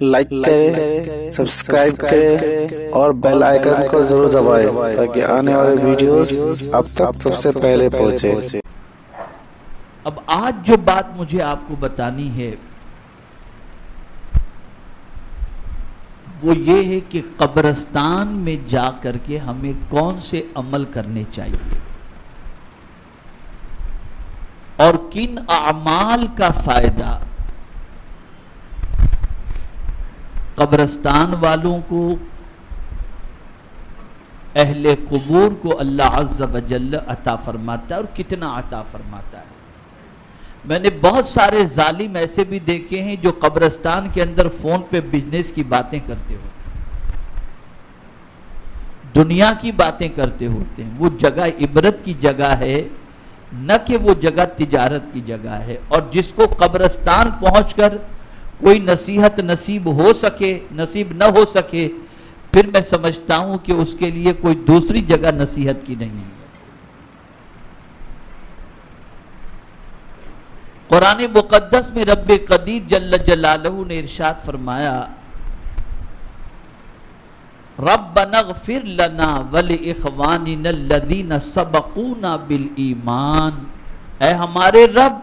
Like کریں، subscribe کریں اور بیل آئیکن کو ضرور دبائیں تاکہ آنے والے ویڈیوز اب تک سب سے پہلے پہنچے۔ اب آج جو بات مجھے آپ کو بتانی ہے وہ یہ ہے کہ قبرستان میں جا کر کے ہمیں کون سے عمل کرنے چاہیے اور کن اعمال کا فائدہ قبرستان والوں کو، اہل قبور کو اللہ عز و جل عطا فرماتا ہے اور کتنا عطا فرماتا ہے۔ میں نے بہت سارے ظالم ایسے بھی دیکھے ہیں جو قبرستان کے اندر فون پہ بزنس کی باتیں کرتے ہوتے ہیں، دنیا کی باتیں کرتے ہوتے ہیں۔ وہ جگہ عبرت کی جگہ ہے، نہ کہ وہ جگہ تجارت کی جگہ ہے۔ اور جس کو قبرستان پہنچ کر کوئی نصیحت نصیب نہ ہو سکے، پھر میں سمجھتا ہوں کہ اس کے لیے کوئی دوسری جگہ نصیحت کی نہیں ہے۔ قرآن مقدس میں رب قدیر جل جلالہ نے ارشاد فرمایا، ربنا اغفر لنا ولإخواننا الذین سبقونا بالایمان، اے ہمارے رب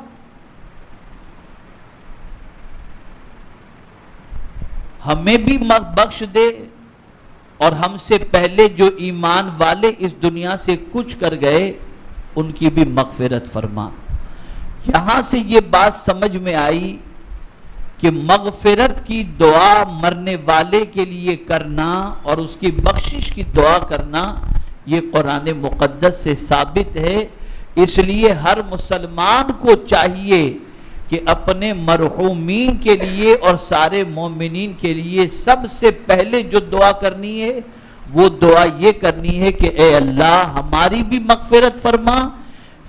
ہمیں بھی بخش دے اور ہم سے پہلے جو ایمان والے اس دنیا سے کچھ کر گئے ان کی بھی مغفرت فرما۔ یہاں سے یہ بات سمجھ میں آئی کہ مغفرت کی دعا مرنے والے کے لیے کرنا اور اس کی بخشش کی دعا کرنا یہ قرآن مقدس سے ثابت ہے۔ اس لیے ہر مسلمان کو چاہیے کہ اپنے مرحومین کے لیے اور سارے مومنین کے لیے سب سے پہلے جو دعا کرنی ہے وہ دعا یہ کرنی ہے کہ اے اللہ ہماری بھی مغفرت فرما،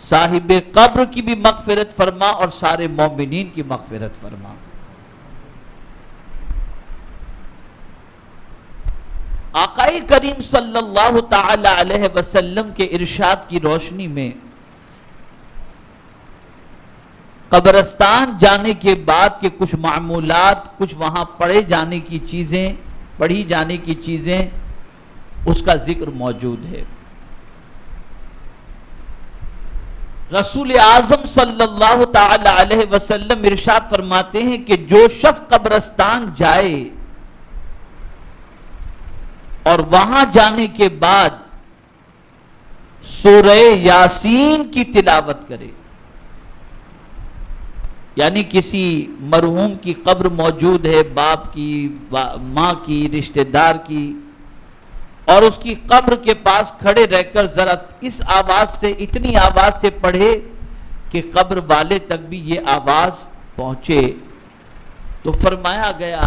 صاحب قبر کی بھی مغفرت فرما اور سارے مومنین کی مغفرت فرما۔ آقا کریم صلی اللہ تعالی علیہ وسلم کے ارشاد کی روشنی میں قبرستان جانے کے بعد کے کچھ معمولات، کچھ وہاں پڑھی جانے کی چیزیں اس کا ذکر موجود ہے۔ رسول اعظم صلی اللہ تعالی علیہ وسلم ارشاد فرماتے ہیں کہ جو شخص قبرستان جائے اور وہاں جانے کے بعد سورہ یاسین کی تلاوت کرے، یعنی کسی مرحوم کی قبر موجود ہے، باپ کی، ماں کی، رشتہ دار کی، اور اس کی قبر کے پاس کھڑے رہ کر ذرا اس آواز سے، اتنی آواز سے پڑھے کہ قبر والے تک بھی یہ آواز پہنچے، تو فرمایا گیا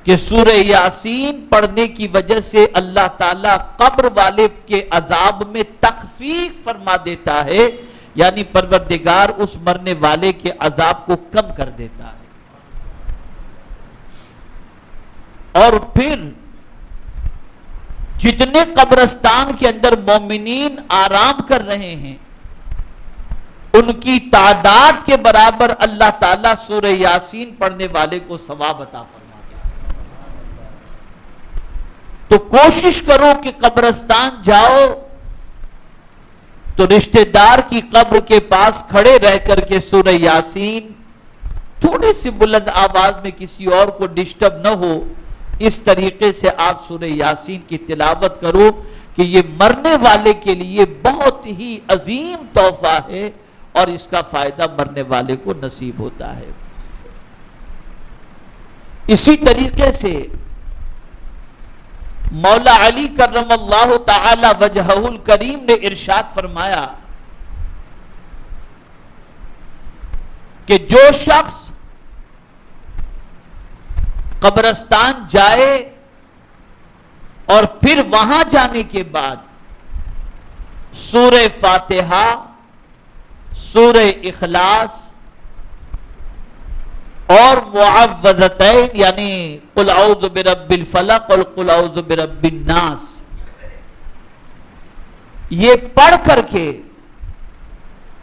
کہ سورہ یاسین پڑھنے کی وجہ سے اللہ تعالیٰ قبر والے کے عذاب میں تخفیف فرما دیتا ہے، یعنی پروردگار اس مرنے والے کے عذاب کو کم کر دیتا ہے۔ اور پھر جتنے قبرستان کے اندر مومنین آرام کر رہے ہیں ان کی تعداد کے برابر اللہ تعالیٰ سورہ یاسین پڑھنے والے کو ثواب عطا فرماتا ہے۔ تو کوشش کرو کہ قبرستان جاؤ تو رشتہ دار کی قبر کے پاس کھڑے رہ کر کے سورہ یاسین تھوڑی سی بلند آواز میں، کسی اور کو ڈسٹرب نہ ہو، اس طریقے سے آپ سورہ یاسین کی تلاوت کرو کہ یہ مرنے والے کے لیے بہت ہی عظیم تحفہ ہے اور اس کا فائدہ مرنے والے کو نصیب ہوتا ہے۔ اسی طریقے سے مولا علی کرم اللہ تعالی وجہہ الکریم نے ارشاد فرمایا کہ جو شخص قبرستان جائے اور پھر وہاں جانے کے بعد سورہ فاتحہ، سورہ اخلاص اور معوذتین یعنی قل اعوذ برب الفلق اور قل اعوذ برب الناس یہ پڑھ کر کے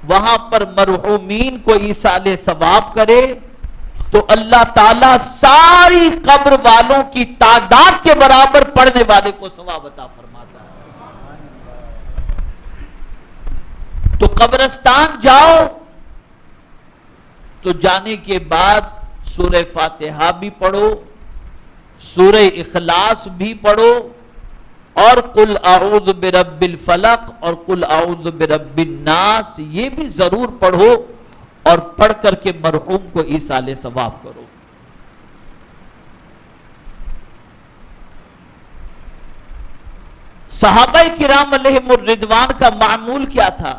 وہاں پر مرحومین کو ایصال ثواب کرے تو اللہ تعالیٰ ساری قبر والوں کی تعداد کے برابر پڑھنے والے کو ثواب عطا فرماتا ہے۔ تو قبرستان جاؤ تو جانے کے بعد سورہ فاتحہ بھی پڑھو، سورہ اخلاص بھی پڑھو، اور قل اعوذ برب الفلق اور قل اعوذ برب الناس یہ بھی ضرور پڑھو، اور پڑھ کر کے مرحوم کو ایصال ثواب کرو۔ صحابہ کرام علیہم الرضوان کا معمول کیا تھا؟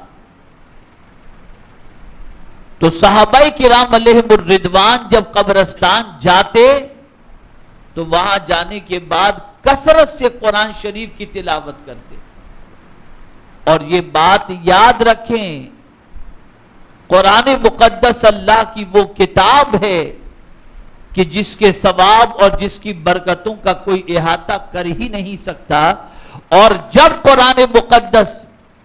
تو صحابہ کرام علیہم الرضوان جب قبرستان جاتے تو وہاں جانے کے بعد کثرت سے قرآن شریف کی تلاوت کرتے، اور یہ بات یاد رکھیں، قرآن مقدس اللہ کی وہ کتاب ہے کہ جس کے ثواب اور جس کی برکتوں کا کوئی احاطہ کر ہی نہیں سکتا، اور جب قرآن مقدس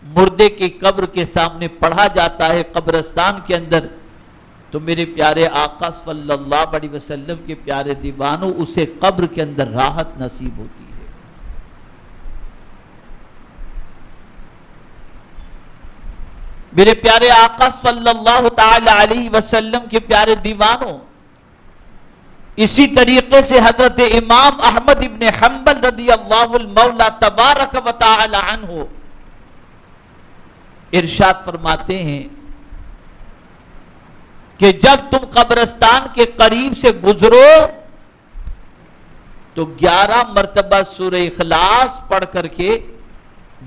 مردے کی قبر کے سامنے پڑھا جاتا ہے قبرستان کے اندر، تو میرے پیارے آقا صلی اللہ علیہ وسلم کے پیارے دیوانوں اسے قبر کے اندر راحت نصیب ہوتی ہے۔ میرے پیارے آقا صلی اللہ تعالی علیہ وسلم کے پیارے دیوانوں، اسی طریقے سے حضرت امام احمد ابن حنبل رضی اللہ المولا تبارک و تعالی عنہ ارشاد فرماتے ہیں کہ جب تم قبرستان کے قریب سے گزرو تو 11 مرتبہ سورہ اخلاص پڑھ کر کے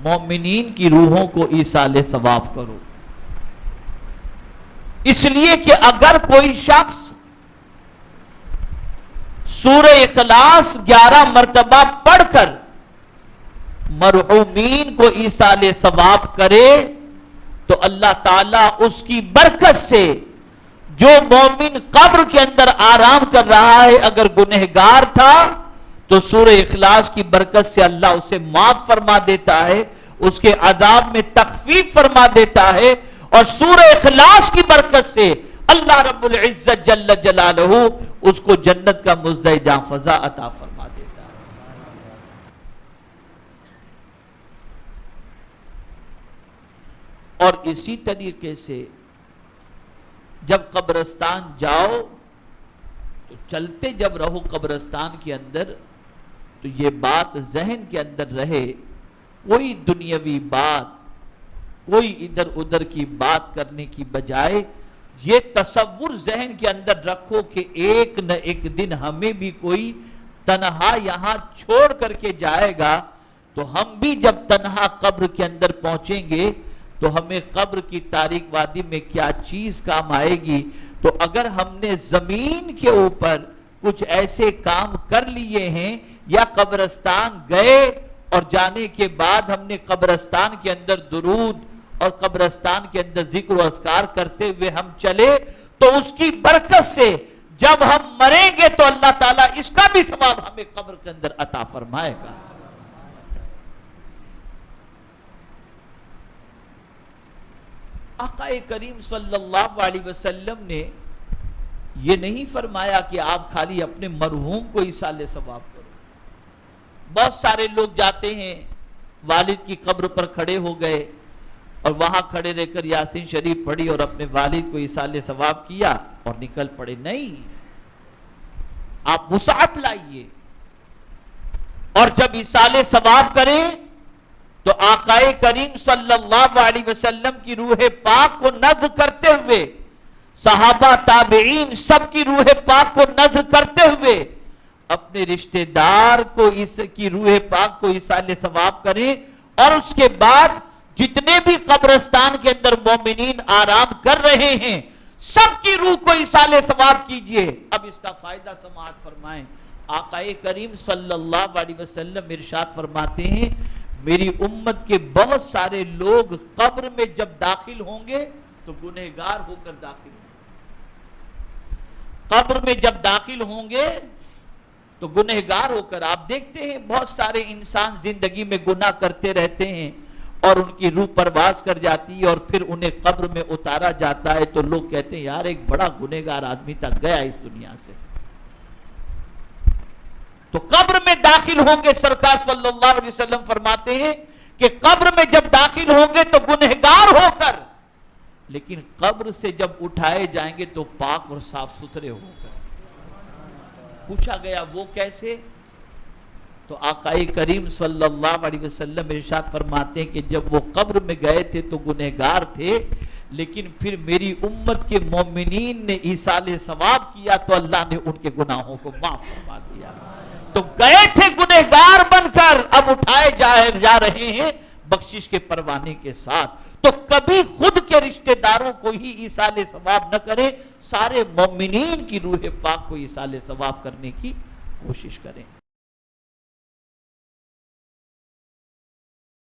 مومنین کی روحوں کو ایصال ثواب کرو، اس لیے کہ اگر کوئی شخص سورہ اخلاص 11 مرتبہ پڑھ کر مرحومین کو ایصال ثواب کرے تو اللہ تعالیٰ اس کی برکت سے جو مومن قبر کے اندر آرام کر رہا ہے اگر گنہگار تھا تو سورہ اخلاص کی برکت سے اللہ اسے معاف فرما دیتا ہے، اس کے عذاب میں تخفیف فرما دیتا ہے، اور سورہ اخلاص کی برکت سے اللہ رب العزت جل جلالہ اس کو جنت کا مزدہ جاں فضا عطا فرما دیتا ہے۔ اور اسی طریقے سے جب قبرستان جاؤ تو چلتے جب رہو قبرستان کے اندر تو یہ بات ذہن کے اندر رہے، کوئی دنیاوی بات، کوئی ادھر ادھر کی بات کرنے کی بجائے یہ تصور ذہن کے اندر رکھو کہ ایک نہ ایک دن ہمیں بھی کوئی تنہا یہاں چھوڑ کر کے جائے گا، تو ہم بھی جب تنہا قبر کے اندر پہنچیں گے تو ہمیں قبر کی تاریک وادی میں کیا چیز کام آئے گی۔ تو اگر ہم نے زمین کے اوپر کچھ ایسے کام کر لیے ہیں یا قبرستان گئے اور جانے کے بعد ہم نے قبرستان کے اندر درود اور قبرستان کے اندر ذکر و اذکار کرتے ہوئے ہم چلے تو اس کی برکت سے جب ہم مریں گے تو اللہ تعالیٰ اس کا بھی ثواب ہمیں قبر کے اندر عطا فرمائے گا۔ آقا کریم صلی اللہ علیہ وسلم نے یہ نہیں فرمایا کہ آپ خالی اپنے مرحوم کو ایصال ثواب کرو۔ بہت سارے لوگ جاتے ہیں، والد کی قبر پر کھڑے ہو گئے اور وہاں کھڑے رہ کر یاسین شریف پڑھی اور اپنے والد کو ایصال ثواب کیا اور نکل پڑے۔ نہیں، آپ وسعت لائیے، اور جب ایصال ثواب کریں تو آقا کریم صلی اللہ علیہ وسلم کی روح پاک کو نذر کرتے ہوئے، صحابہ تابعین سب کی روح پاک کو نذر کرتے ہوئے اپنے رشتہ دار کو اس کی روح پاک کو ایصال ثواب کریں، اور اس کے بعد جتنے بھی قبرستان کے اندر مومنین آرام کر رہے ہیں سب کی روح کو ایصال ثواب کیجئے۔ اب اس کا فائدہ سماعت فرمائیں۔ آقا کریم صلی اللہ علیہ وسلم ارشاد فرماتے ہیں، میری امت کے بہت سارے لوگ قبر میں جب داخل ہوں گے تو گنہگار ہو کر داخل ہوں گے۔ قبر میں جب داخل ہوں گے تو گنہگار ہو کر، آپ دیکھتے ہیں بہت سارے انسان زندگی میں گناہ کرتے رہتے ہیں، اور ان کی روح پرواز کر جاتی ہے اور پھر انہیں قبر میں اتارا جاتا ہے تو لوگ کہتے ہیں یار ایک بڑا گنہگار آدمی تھا گیا اس دنیا سے. تو قبر میں داخل ہوں گے سرکار صلی اللہ علیہ وسلم فرماتے ہیں کہ قبر میں جب داخل ہوں گے تو گنہگار ہو کر، لیکن قبر سے جب اٹھائے جائیں گے تو پاک اور صاف ستھرے ہو کر. پوچھا گیا وہ کیسے؟ تو آقا کریم صلی اللہ علیہ وسلم ارشاد فرماتے ہیں کہ جب وہ قبر میں گئے تھے تو گنہگار تھے، لیکن پھر میری امت کے مومنین نے ایصال ثواب کیا تو اللہ نے ان کے گناہوں کو معاف فرما دیا. تو گئے تھے گنہگار بن کر، اب اٹھائے جا رہے ہیں بخشش کے پروانے کے ساتھ. تو کبھی خود کے رشتہ داروں کو ہی ایصال ثواب نہ کریں، سارے مومنین کی روح پاک کو ایصال ثواب کرنے کی کوشش کریں.